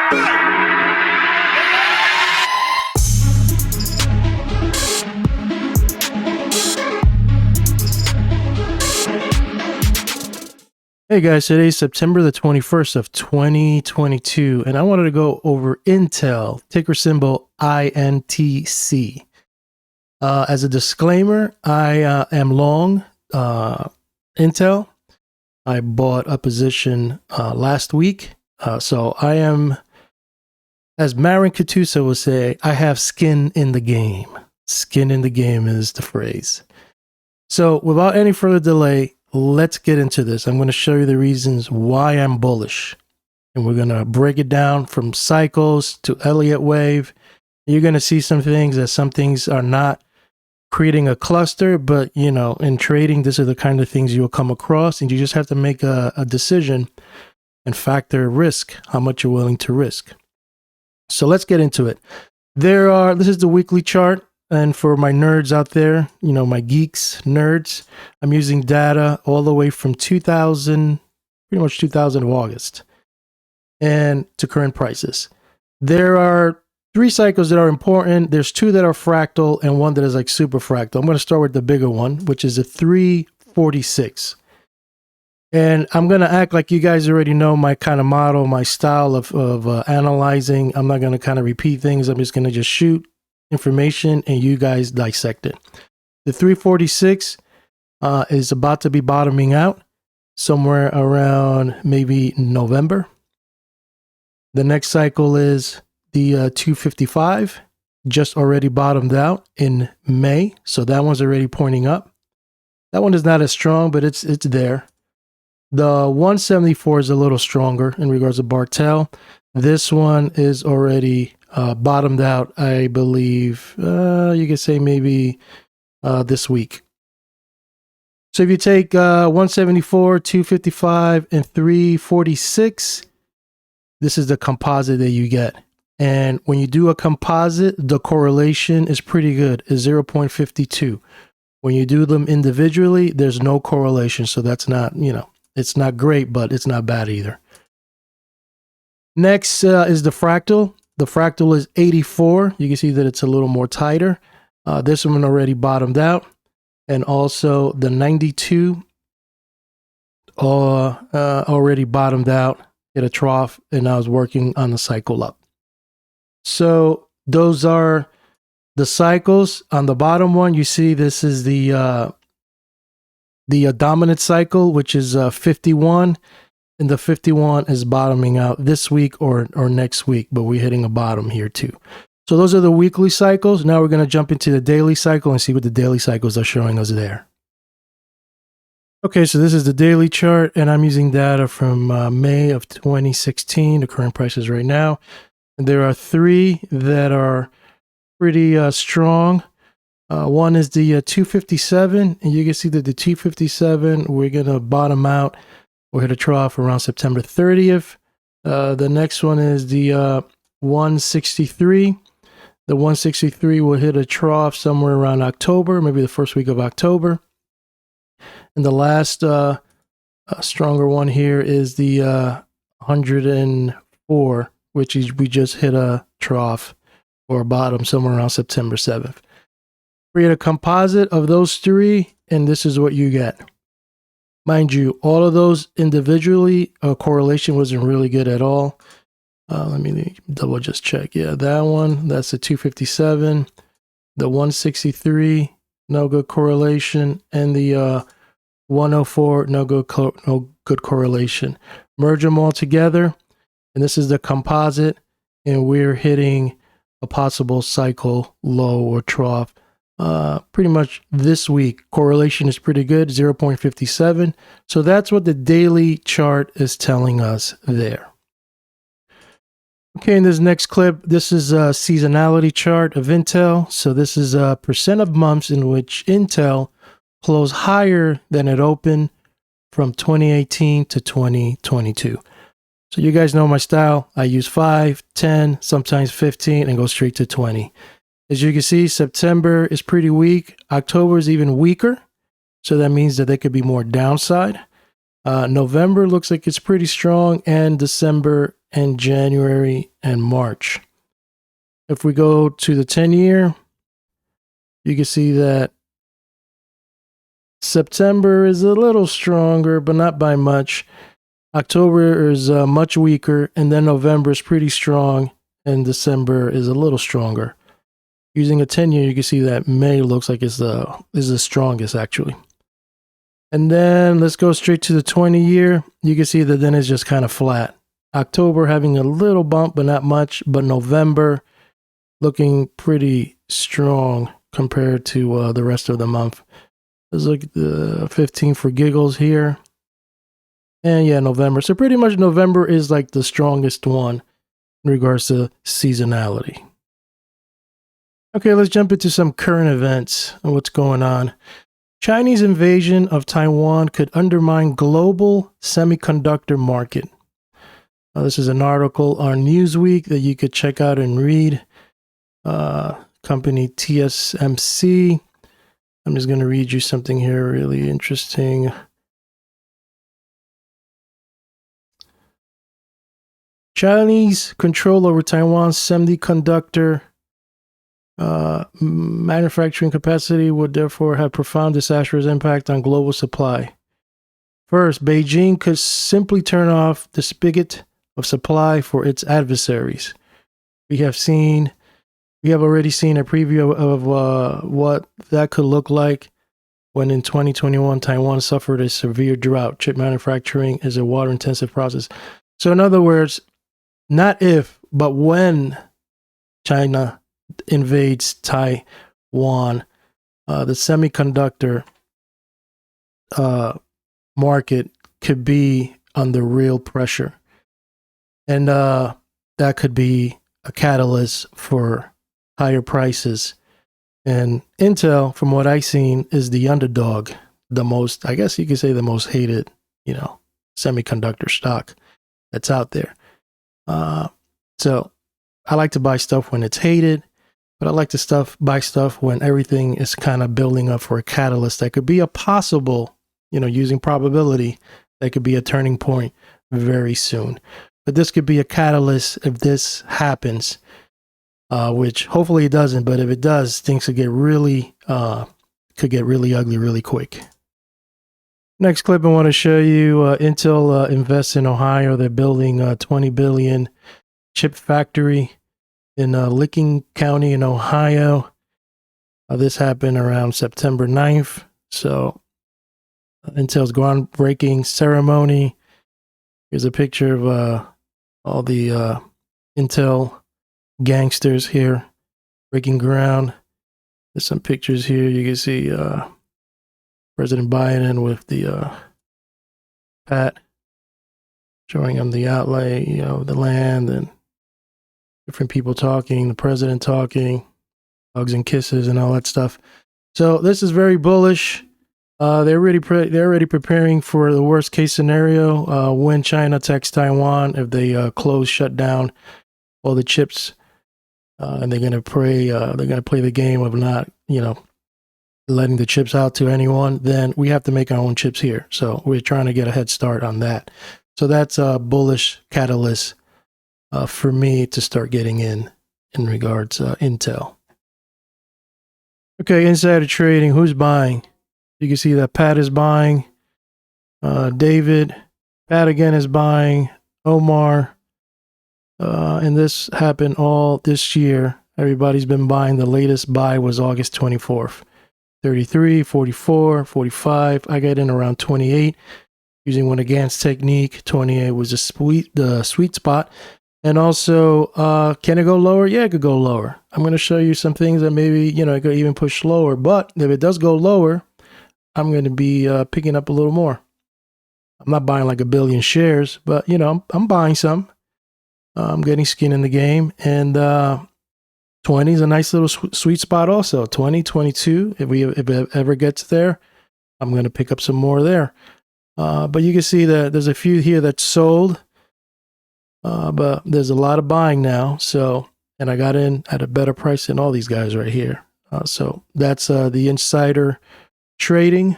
Hey guys, today's September the 21st of 2022, and I wanted to go over Intel, ticker symbol INTC. As a disclaimer, I am long Intel. I bought a position last week, so I am, as Marin Katusa would say, I have skin in the game. Skin in the game is the phrase. So without any further delay, let's get into this. I'm going to show you the reasons why I'm bullish. And we're going to break it down from cycles to Elliott Wave. You're going to see some things are not creating a cluster, but you know, in trading, these are the kind of things you'll come across, and you just have to make a decision and factor risk, how much you're willing to risk. So let's get into it. This is the weekly chart. And for my nerds out there, you know, my geeks, nerds, I'm using data all the way from 2000, pretty much 2000 of August, and to current prices. There are 3 cycles that are important. There's 2 that are fractal and 1 that is like super fractal. I'm going to start with the bigger one, which is a 346. And I'm going to act like you guys already know my kind of model, my style of analyzing. I'm not going to kind of repeat things. I'm just going to just shoot information and you guys dissect it. The 346 is about to be bottoming out somewhere around maybe November. The next cycle is the 255, just already bottomed out in May, so that one's already pointing up. That one is not as strong, but it's there. The 174 is a little stronger in regards to Bartel. This one is already bottomed out, I believe, you could say maybe this week. So if you take 174, 255, and 346, this is the composite that you get. And when you do a composite, the correlation is pretty good, is 0.52. When you do them individually, there's no correlation. So that's not, you know, it's not great, but it's not bad either. Next is the fractal. The fractal is 84. You can see that it's a little more tighter. This one already bottomed out. And also the 92 already bottomed out, hit a trough, and I was working on the cycle up. So those are the cycles. On the bottom one, you see this is the dominant cycle, which is 51. And the 51 is bottoming out this week or next week, but we're hitting a bottom here too. So those are the weekly cycles. Now we're going to jump into the daily cycle and see what the daily cycles are showing us there. Okay, so this is the daily chart, and I'm using data from May of 2016, the current prices right now. And there are 3 that are pretty strong. One is the 257, and you can see that the 257, we're going to bottom out. We'll hit a trough around September 30th. The next one is the 163. The 163 will hit a trough somewhere around October, maybe the first week of October. And the last stronger one here is the 104, which is we just hit a trough or a bottom somewhere around September 7th. Create a composite of those 3, and this is what you get. Mind you, all of those individually, correlation wasn't really good at all. Let me double just check. Yeah, that one, that's the 257. The 163, no good correlation. And the 104, no good correlation. Merge them all together, and this is the composite, and we're hitting a possible cycle low or trough pretty much this week. Correlation is pretty good, 0.57. So that's what the daily chart is telling us there. Okay, in this next clip, this is a seasonality chart of Intel. So this is a percent of months in which Intel closed higher than it opened from 2018 to 2022. So you guys know my style. I use 5, 10, sometimes 15, and go straight to 20. As you can see, September is pretty weak. October is even weaker. So that means that there could be more downside. November looks like it's pretty strong, and December and January and March. If we go to the 10-year, you can see that September is a little stronger, but not by much. October is much weaker, and then November is pretty strong, and December is a little stronger. Using a 10-year, you can see that May looks like is the strongest, actually. And then let's go straight to the 20-year. You can see that then it's just kind of flat. October having a little bump, but not much. But November looking pretty strong compared to the rest of the month. Let's look at the 15 for giggles here. And yeah, November. So pretty much November is like the strongest one in regards to seasonality. Okay, let's jump into some current events and what's going on. Chinese invasion of Taiwan could undermine global semiconductor market. This is an article on Newsweek that you could check out and read. Company TSMC. I'm just going to read you something here really interesting. Chinese control over Taiwan's semiconductor manufacturing capacity would therefore have profound disastrous impact on global supply. First, Beijing could simply turn off the spigot of supply for its adversaries. We have already seen a preview of what that could look like when in 2021 Taiwan suffered a severe drought. Chip manufacturing is a water-intensive process. So in other words, not if, but when China invades Taiwan, the semiconductor market could be under real pressure. And that could be a catalyst for higher prices. And Intel, from what I've seen, is the underdog, the most, I guess you could say the most hated, semiconductor stock that's out there. So I like to buy stuff when it's hated, but I like to buy stuff when everything is kind of building up for a catalyst that could be a possible, using probability, that could be a turning point very soon. But this could be a catalyst if this happens, which hopefully it doesn't. But if it does, things could get really ugly really quick. Next clip, I want to show you Intel invests in Ohio. They're building a $20 billion chip factory in Licking County in Ohio. This happened around September 9th. So Intel's groundbreaking ceremony. Here's a picture of all the Intel gangsters here breaking ground. There's some pictures here. You can see President Biden with the pat showing him the outlay, the land, and different people talking, the president talking, hugs and kisses and all that stuff. So this is very bullish. They're already preparing for the worst case scenario when China attacks Taiwan. If they shut down all the chips, and they're gonna play the game of not letting the chips out to anyone. Then we have to make our own chips here. So we're trying to get a head start on that. So that's a bullish catalyst for me to start getting in regards Intel. Okay, insider trading. Who's buying? You can see that Pat is buying. David, Pat again is buying. Omar, and this happened all this year. Everybody's been buying. The latest buy was August 24th. 33, 44, 45. I got in around 28 using one Gans technique. 28 was the sweet spot. And also, can it go lower? Yeah, it could go lower. I'm going to show you some things that maybe, it could even push lower. But if it does go lower, I'm going to be picking up a little more. I'm not buying like 1 billion shares, but, I'm buying some. I'm getting skin in the game. And 20 is a nice little sweet spot also. 20, 22. If it ever gets there, I'm going to pick up some more there. But you can see that there's a few here that's sold. But there's a lot of buying now. So, and I got in at a better price than all these guys right here. So that's the insider trading.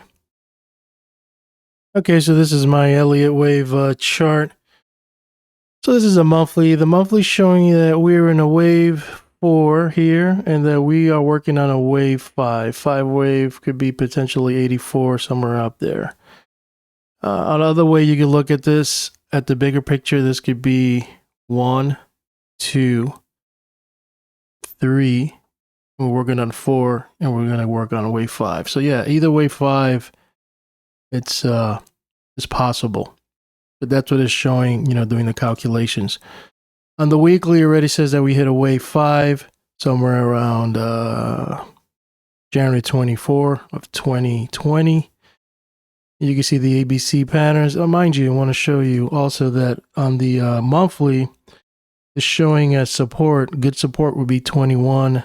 Okay, so this is my Elliott Wave chart. So this is a monthly. The monthly showing you that we're in a wave 4 here and that we are working on a wave 5. 5 wave could be potentially 84, somewhere out there. Another way you could look at this, at the bigger picture, this could be 1, 2, 3. We're working on 4, and we're going to work on wave 5. So yeah, either wave 5, it's possible. But that's what it's showing, doing the calculations. On the weekly, it already says that we hit a wave 5 somewhere around January 24 of 2020. You can see the ABC patterns. Mind you, I want to show you also that on the monthly, it's showing as support. Good support would be 21,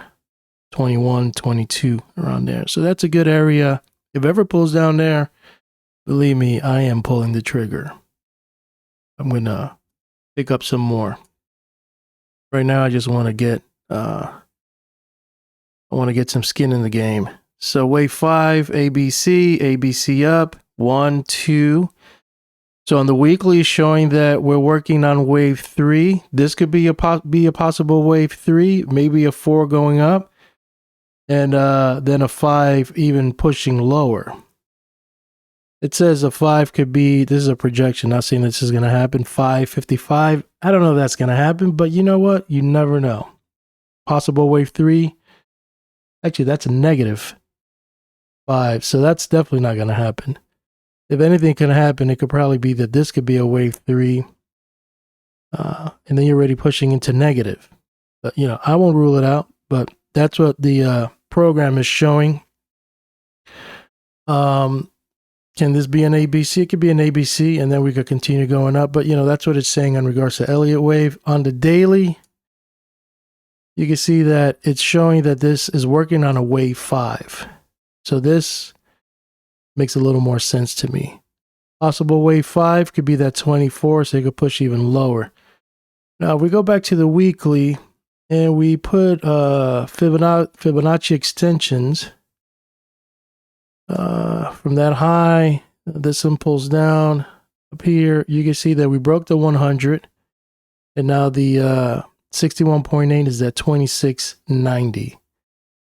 21, 22, around there. So that's a good area. If it ever pulls down there, believe me, I am pulling the trigger. I'm going to pick up some more. Right now, I just want to get some skin in the game. So wave 5, ABC up, 1, 2. So on the weekly, showing that we're working on wave 3. This could be a possible wave 3, maybe a 4 going up, and then a 5 even pushing lower. It says a 5 could be, this is a projection, not saying this is going to happen, 555. I don't know if that's going to happen, but you know what? You never know. Possible wave 3. Actually, that's a negative 5, so that's definitely not going to happen. If anything can happen, it could probably be that this could be a wave 3, and then you're already pushing into negative. But, I won't rule it out, but that's what the program is showing. Can this be an ABC? It could be an ABC, and then we could continue going up. But, that's what it's saying in regards to Elliott Wave. On the daily, you can see that it's showing that this is working on a wave 5. So this makes a little more sense to me. Possible wave 5 could be that 24, so it could push even lower. Now, we go back to the weekly, and we put Fibonacci extensions. From that high, this one pulls down up here. You can see that we broke the 100, and now the 61.8 is at 2690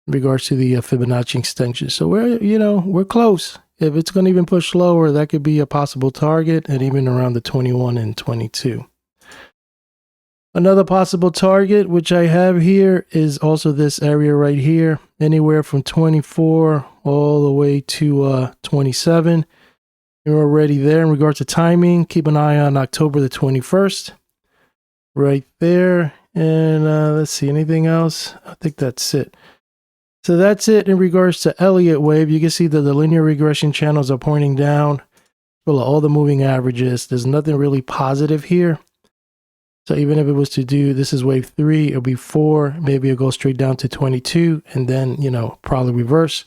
in regards to the Fibonacci extension. So we're close. If it's going to even push lower, that could be a possible target, and even around the 21 and 22. Another possible target, which I have here, is also this area right here, anywhere from 24 all the way to 27. You're already there. In regards to timing, keep an eye on October the 21st, right there. And let's see, anything else? I think that's it. So that's it in regards to Elliott Wave. You can see that the linear regression channels are pointing down. Full of all the moving averages. There's nothing really positive here. So even if it was to do, this is wave 3, it'll be 4, maybe it'll go straight down to 22, and then, probably reverse.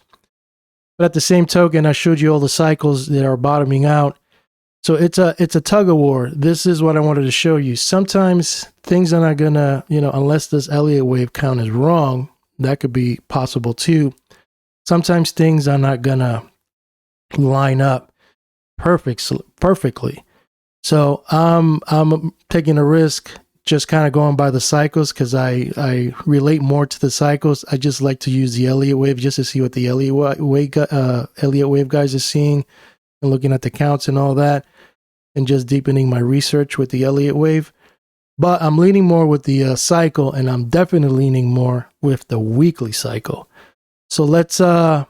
But at the same token, I showed you all the cycles that are bottoming out. So it's a tug of war. This is what I wanted to show you. Sometimes things are not gonna, unless this Elliott wave count is wrong, that could be possible too. Sometimes things are not gonna line up perfectly. So I'm taking a risk, just kind of going by the cycles, because I relate more to the cycles. I just like to use the Elliott wave just to see what the Elliott wave guys are seeing, and looking at the counts and all that, and just deepening my research with the Elliott wave. But I'm leaning more with the cycle, and I'm definitely leaning more with the weekly cycle. So let's go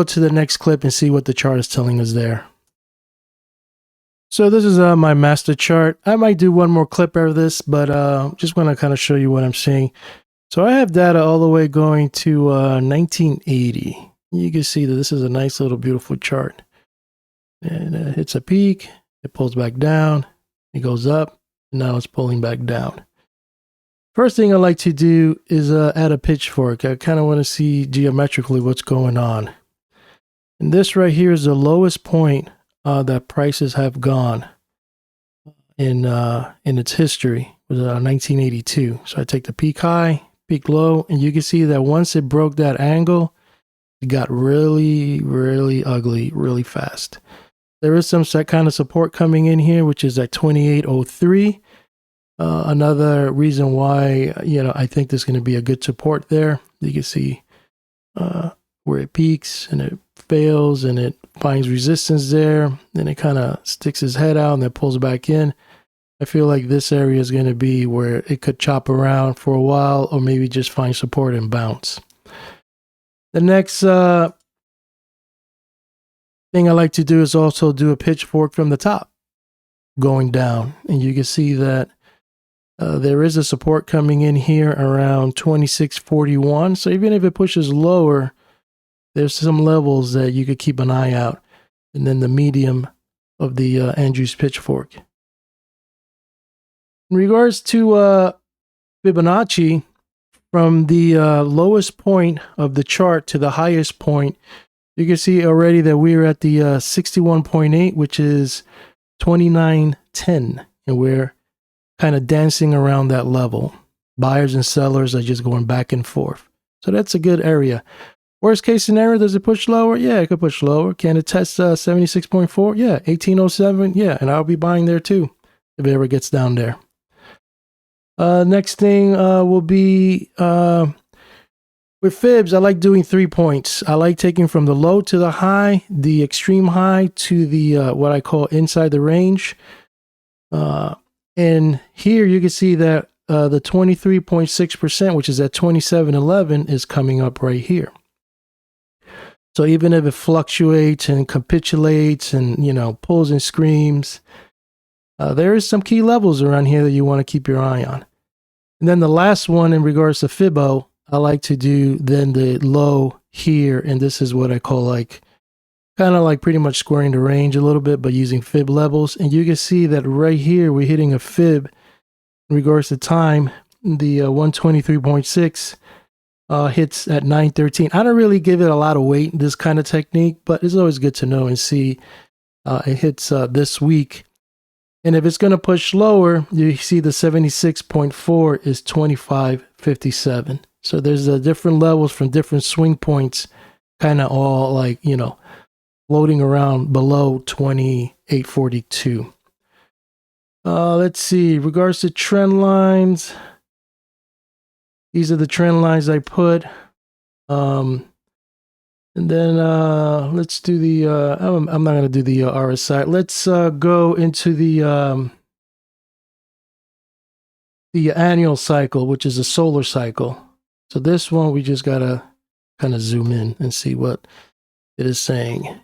to the next clip and see what the chart is telling us there. So this is my master chart. I might do one more clip out of this, but just want to kind of show you what I'm seeing. So I have data all the way going to 1980. You can see that this is a nice little beautiful chart. And it hits a peak, it pulls back down, it goes up, and now it's pulling back down. First thing I like to do is add a pitchfork. I kind of want to see geometrically what's going on. And this right here is the lowest point that prices have gone in its history. It was 1982. So I take the peak high, peak low, and you can see that once it broke that angle, it got really, really ugly really fast. There is some kind of support coming in here, which is at 2803. Another reason why, I think there's going to be a good support there. You can see where it peaks and it fails and it finds resistance there. Then it kind of sticks its head out and then pulls back in. I feel like this area is going to be where it could chop around for a while or maybe just find support and bounce. The next thing I like to do is also do a pitchfork from the top going down. And you can see that there is a support coming in here around 2641. So even if it pushes lower, there's some levels that you could keep an eye out. And then the medium of the Andrews pitchfork. In regards to Fibonacci, from the lowest point of the chart to the highest point, you can see already that we're at the 61.8, which is 2910. And we're kind of dancing around that level. Buyers and sellers are just going back and forth. So that's a good area. Worst case scenario, does it push lower? Yeah, it could push lower. Can it test 76.4? Yeah, 1807. Yeah, and I'll be buying there too if it ever gets down there. Next thing will be with fibs. I like doing 3 points. I like taking from the low to the high, the extreme high to the what I call inside the range. And here you can see that the 23.6%, which is at 2711, is coming up right here. So even if it fluctuates and capitulates and pulls and screams, there is some key levels around here that you want to keep your eye on. And then the last one in regards to Fibo, I like to do then the low here, and this is what I call kind of like pretty much squaring the range a little bit, but using Fib levels. And you can see that right here we're hitting a Fib in regards to time. The 123.6 hits at 9:13. I don't really give it a lot of weight, this kind of technique, but it's always good to know and see. It hits this week. And if it's going to push lower, you see the 76.4 is 25.57. So there's different levels from different swing points, kind of all floating around below 28.42. Let's see, regards to trend lines, these are the trend lines I put. And then let's do the, I'm not going to do the RSI. Let's go into the annual cycle, which is a solar cycle. So this one, we just got to kind of zoom in and see what it is saying.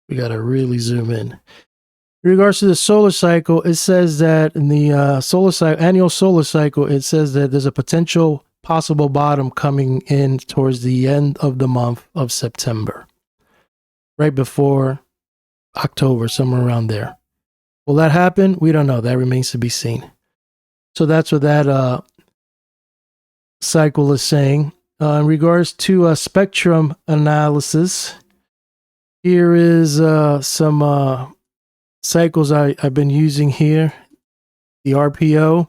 We got to really zoom in. In regards to the solar cycle, it says that in the annual solar cycle, it says that there's a potential possible bottom coming in towards the end of the month of September, right before October, somewhere around there. Will that happen? We don't know. That remains to be seen. So that's what that cycle is saying. In regards to spectrum analysis, here is some cycles I've been using here. The RPO.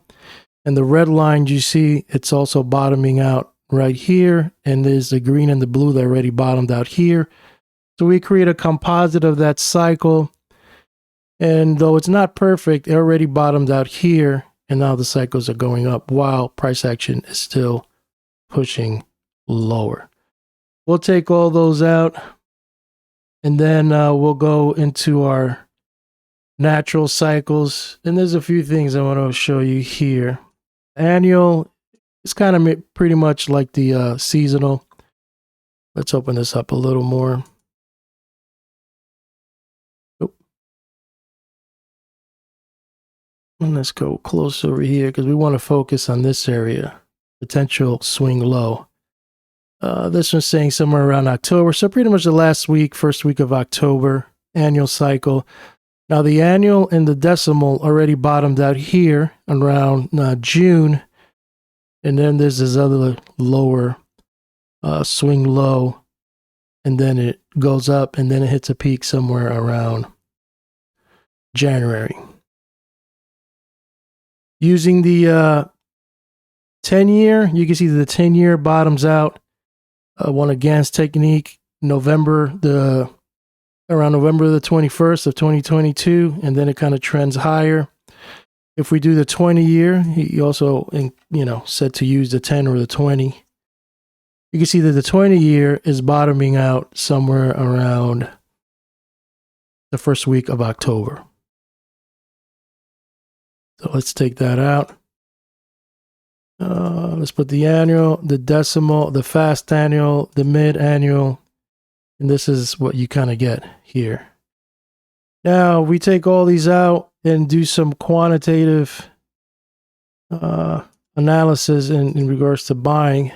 And the red line, you see, it's also bottoming out right here. And there's the green and the blue that already bottomed out here. So we create a composite of that cycle. And though it's not perfect, it already bottomed out here. And now the cycles are going up while price action is still pushing lower. We'll take all those out. And then we'll go into our natural cycles. And there's a few things I want to show you here. Annual is kind of pretty much like the seasonal. Let's open this up a little more. Oh. And let's go close over here because we want to focus on this area. Potential swing low. This one's saying somewhere around October. So pretty much the last week, first week of October, annual cycle. Now the annual and the decimal already bottomed out here around June. And then there's this other lower swing low. And then it goes up and then it hits a peak somewhere around January. Using the 10-year, you can see the 10-year bottoms out. One against technique, around November the 21st of 2022, and then it kind of trends higher. If we do the 20-year, he also, said to use the 10 or the 20. You can see that the 20-year is bottoming out somewhere around the first week of October. So let's take that out. Let's put the annual, the decimal, the fast annual, the mid annual, and this is what you kind of get here. Now we take all these out and do some quantitative analysis in regards to buying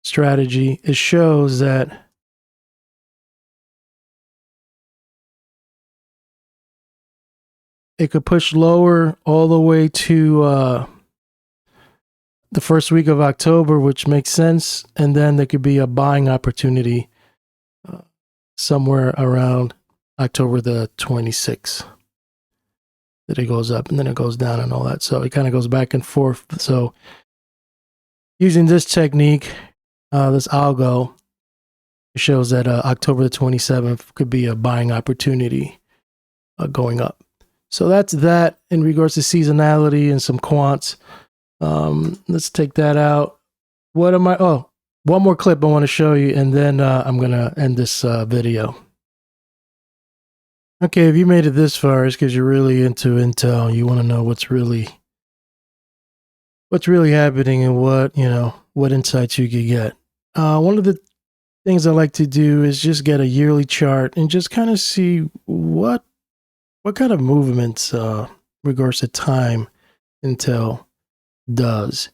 strategy. It shows that it could push lower all the way to the first week of October, which makes sense. And then there could be a buying opportunity somewhere around October the 26th. That it goes up and then it goes down and all that. So it kind of goes back and forth. So using this technique, this algo, it shows that October the 27th could be a buying opportunity going up. So that's that in regards to seasonality and some quants. Let's take that out. What am I? Oh, one more clip I want to show you, and then I'm going to end this video. Okay, if you made it this far, it's because you're really into Intel. You want to know what's really happening and what insights you could get. One of the things I like to do is just get a yearly chart and just kind of see what kind of movements regards to time Intel does.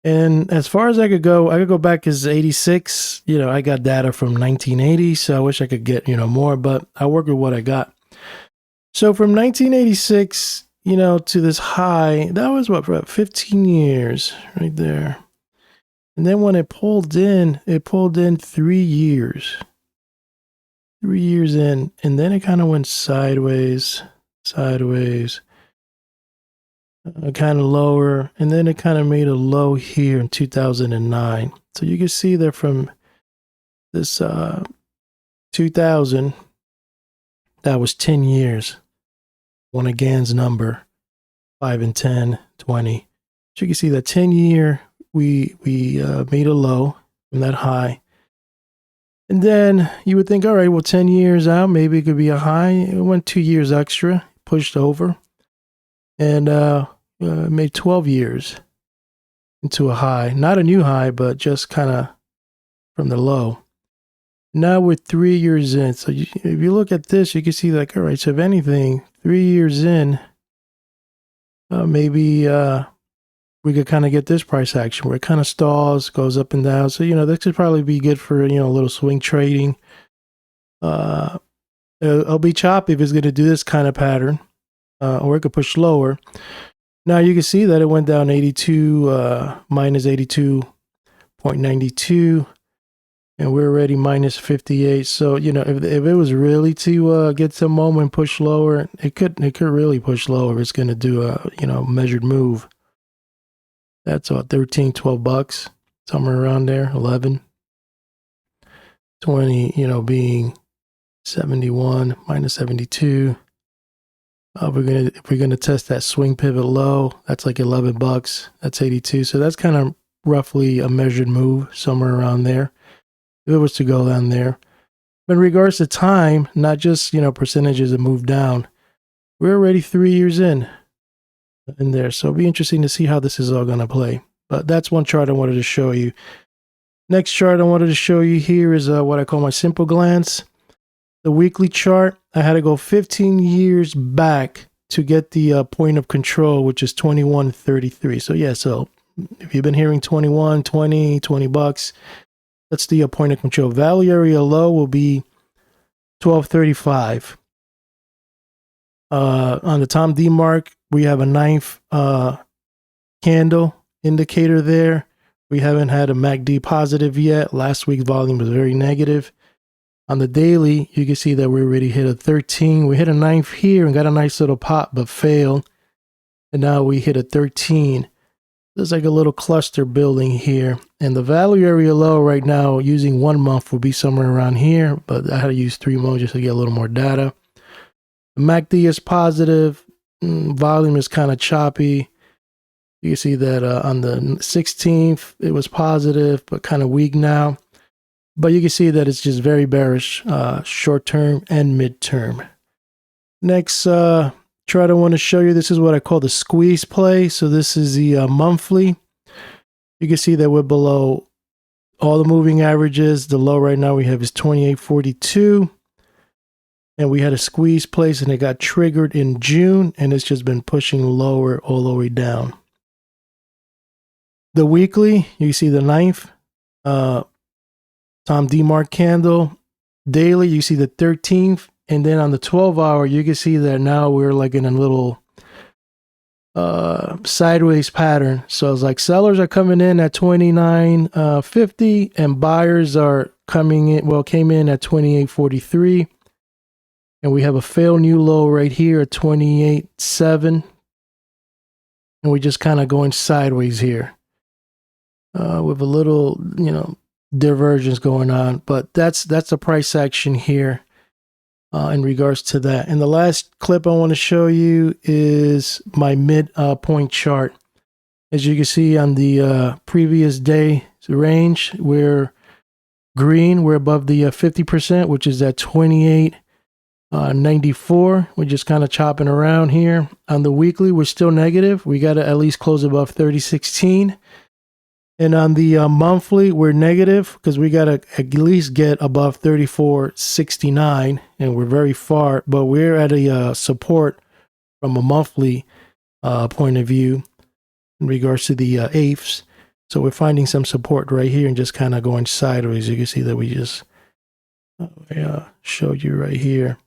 And as far as I could go back as 86. I got data from 1980, so I wish I could get, more, but I work with what I got. So from 1986, to this high, that was what, for 15 years right there. And then when it pulled in 3 years. 3 years in, and then it kind of went sideways, kind of lower, and then it kind of made a low here in 2009. So you can see that from this 2000, that was 10 years. One of Gann's number, 5 and 10, 20. So you can see that 10-year, we made a low from that high. And then you would think, all right, well, 10 years out, maybe it could be a high. It went 2 years extra, pushed over, and made 12 years into a high. Not a new high, but just kind of from the low. Now we're 3 years in. So if you look at this, you can see like, all right, so if anything, 3 years in, maybe we could kind of get this price action where it kind of stalls, goes up and down. So, this could probably be good for, a little swing trading. It'll be choppy if it's going to do this kind of pattern, or it could push lower. Now you can see that it went down 82, minus 82.92, and we're already minus 58. So, if it was really to get some moment, push lower, it could really push lower. It's going to do a, measured move. That's what, 13, 12 bucks, somewhere around there, 11, 20, being 71, minus 72. If we're gonna test that swing pivot low, that's like 11 bucks. That's 82. So that's kind of roughly a measured move, somewhere around there. If it was to go down there. But in regards to time, not just, percentages that move down, we're already 3 years in there. So it'll be interesting to see how this is all going to play. But that's one chart I wanted to show you. Next chart I wanted to show you here is what I call my simple glance. The weekly chart, I had to go 15 years back to get the point of control, which is 21.33. So yeah, so if you've been hearing 21, 20, 20 bucks, that's the point of control. Value area low will be 12.35. On the Tom D mark, we have a ninth candle indicator there. We haven't had a MACD positive yet. Last week's volume was very negative. On the daily, you can see that we already hit a 13. We hit a ninth here and got a nice little pop, but failed. And now we hit a 13. There's like a little cluster building here. And the value area low right now, using 1 month, will be somewhere around here. But I had to use 3 months just to get a little more data. The MACD is positive. volume is kind of choppy. You can see that on the 16th, it was positive, but kind of weak now. But you can see that it's just very bearish, short term and midterm. Next chart I want to show you, this is what I call the squeeze play. So this is the monthly. You can see that we're below all the moving averages. The low right now we have is 28.42. And we had a squeeze place and it got triggered in June, and it's just been pushing lower all the way down. The weekly, you see the 9th, Tom DeMark candle. Daily, you see the 13th. And then on the 12-hour, you can see that now we're like in a little sideways pattern. So it's like sellers are coming in at 29.50 and buyers are coming in, well, came in at 28.43. And we have a failed new low right here at 28.7. And we're just kind of going sideways here. With a little, divergence going on, but that's the price action here in regards to that. And the last clip I want to show you is my mid-point chart. As you can see on the previous day range, we're green. We're above the 50%, which is at 28.94. We're just kind of chopping around here. On the weekly, we're still negative. We got to at least close above 30.16. And on the monthly, we're negative because we got to at least get above 34.69, and we're very far, but we're at a support from a monthly point of view in regards to the eighths. So we're finding some support right here and just kind of going sideways. You can see that we just showed you right here.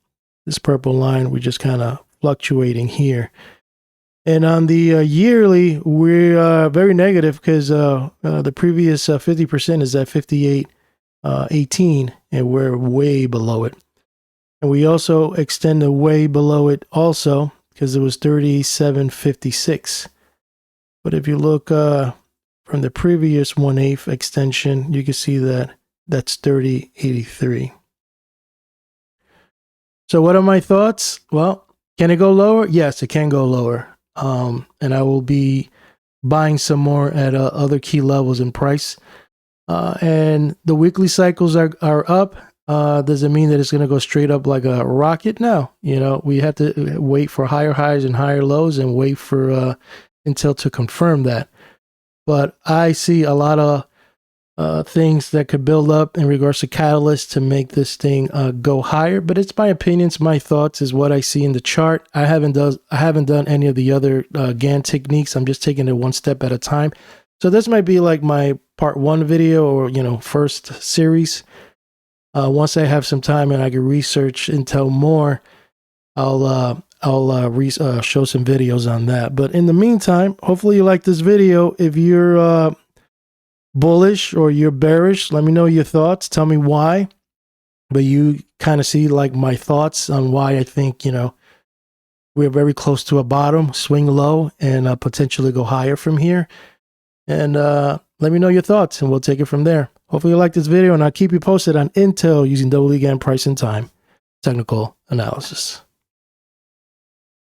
This purple line, we're just kind of fluctuating here. And on the yearly, we're very negative because the previous 50% is at 58.18, and we're way below it. And we also extended way below it also because it was 37.56. But if you look from the previous 1/8 extension, you can see that that's 30.83. So what are my thoughts? Well, can it go lower? Yes, it can go lower. And I will be buying some more at other key levels in price. And the weekly cycles are up. Does it mean that it's going to go straight up like a rocket? No. We have to wait for higher highs and higher lows and wait for Intel to confirm that. But I see a lot of things that could build up in regards to catalysts to make this thing go higher. But it's my opinions, my thoughts is what I see in the chart. I haven't done any of the other GAN techniques. I'm just taking it one step at a time. So this might be like my part 1 video or first series. Once I have some time and I can research Intel more, I'll show some videos on that. But in the meantime, hopefully you like this video. If you're bullish or you're bearish, let me know your thoughts. Tell me why. But you kind of see like my thoughts on why I think, we're very close to a bottom, swing low, and potentially go higher from here. And let me know your thoughts and we'll take it from there. Hopefully you like this video, and I'll keep you posted on Intel using double GAN price and time technical analysis.